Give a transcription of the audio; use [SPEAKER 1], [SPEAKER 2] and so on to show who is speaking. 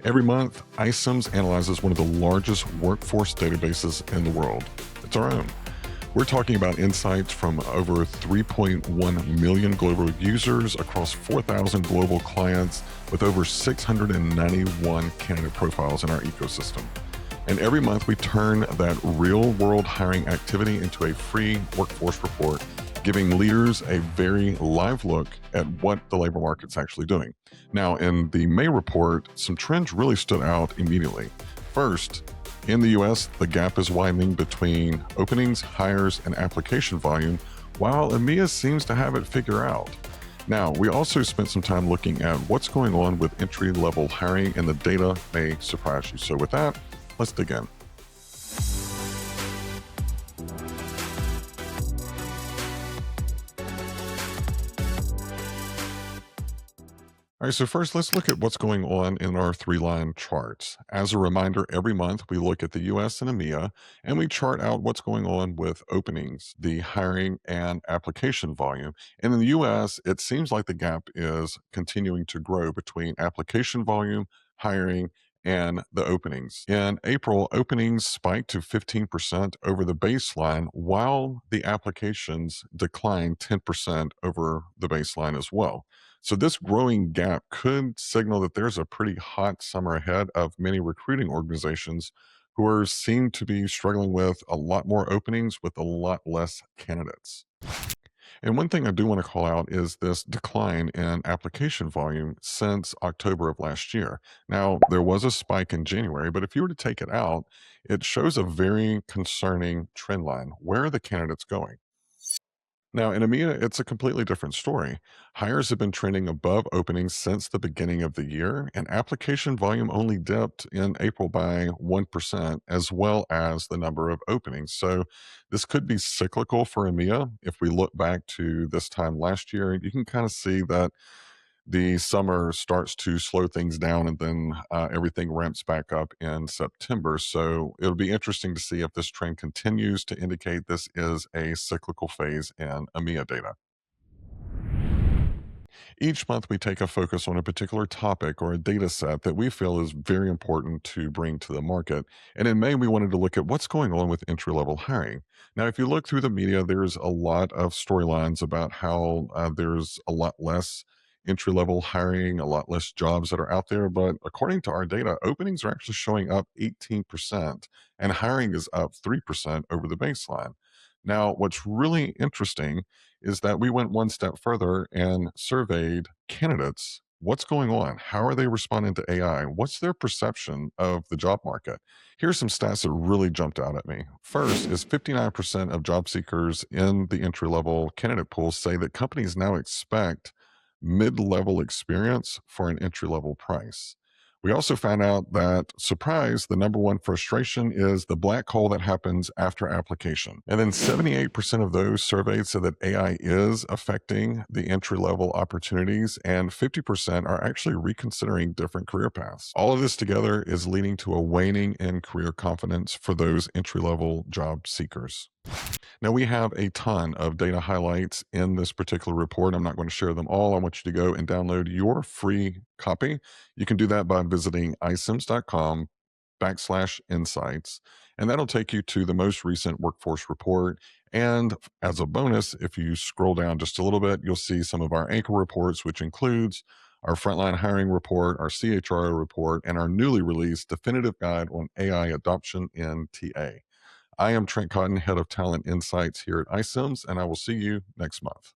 [SPEAKER 1] Every month, iCIMS analyzes one of the largest workforce databases in the world. It's our own. We're talking about insights from over 3.1 million global users across 4,000 global clients with over 691 candidate profiles in our ecosystem. And every month, we turn that real world hiring activity into a free workforce report, giving leaders a very live look at what the labor market's actually doing. Now, in the May report, some trends really stood out immediately. First, in the US, the gap is widening between openings, hires, and application volume, while EMEA seems to have it figured out. Now, we also spent some time looking at what's going on with entry-level hiring, and the data may surprise you. So with that, let's dig in. All right, so first let's look at what's going on in our three-line charts. As a reminder, every month we look at the US and EMEA, and we chart out what's going on with openings, the hiring and application volume. And in the US, it seems like the gap is continuing to grow between application volume, hiring, and the openings. In April, openings spiked to 15% over the baseline, while the applications declined 10% over the baseline as well. So this growing gap could signal that there's a pretty hot summer ahead of many recruiting organizations who are seem to be struggling with a lot more openings with a lot less candidates. And one thing I do want to call out is this decline in application volume since October of last year. Now, there was a spike in January, but if you were to take it out, it shows a very concerning trend line. Where are the candidates going? Now, in EMEA, it's a completely different story. Hires have been trending above openings since the beginning of the year, and application volume only dipped in April by 1%, as well as the number of openings. So, this could be cyclical for EMEA. If we look back to this time last year, you can kind of see that the summer starts to slow things down, and then everything ramps back up in September. So it'll be interesting to see if this trend continues to indicate this is a cyclical phase in EMEA data. Each month, we take a focus on a particular topic or a data set that we feel is very important to bring to the market. And in May, we wanted to look at what's going on with entry level hiring. Now, if you look through the media, there's a lot of storylines about how there's a lot less entry level hiring, a lot less jobs that are out there. But according to our data, openings are actually showing up 18%, and hiring is up 3% over the baseline. Now, what's really interesting is that we went one step further and surveyed candidates. What's going on? How are they responding to AI? What's their perception of the job market? Here's some stats that really jumped out at me. First is 59% of job seekers in the entry level candidate pool say that companies now expect mid level experience for an entry level price. We also found out that, surprise, the number one frustration is the black hole that happens after application. And then 78% of those surveyed said that AI is affecting the entry level opportunities, and 50% are actually reconsidering different career paths. All of this together is leading to a waning in career confidence for those entry level job seekers. Now, we have a ton of data highlights in this particular report. I'm not going to share them all. I want you to go and download your free copy. You can do that by visiting icims.com/insights, and that'll take you to the most recent workforce report. And as a bonus, if you scroll down just a little bit, you'll see some of our anchor reports, which includes our frontline hiring report, our CHRO report, and our newly released definitive guide on AI adoption in TA. I am Trent Cotton, Head of Talent Insights here at iCIMS, and I will see you next month.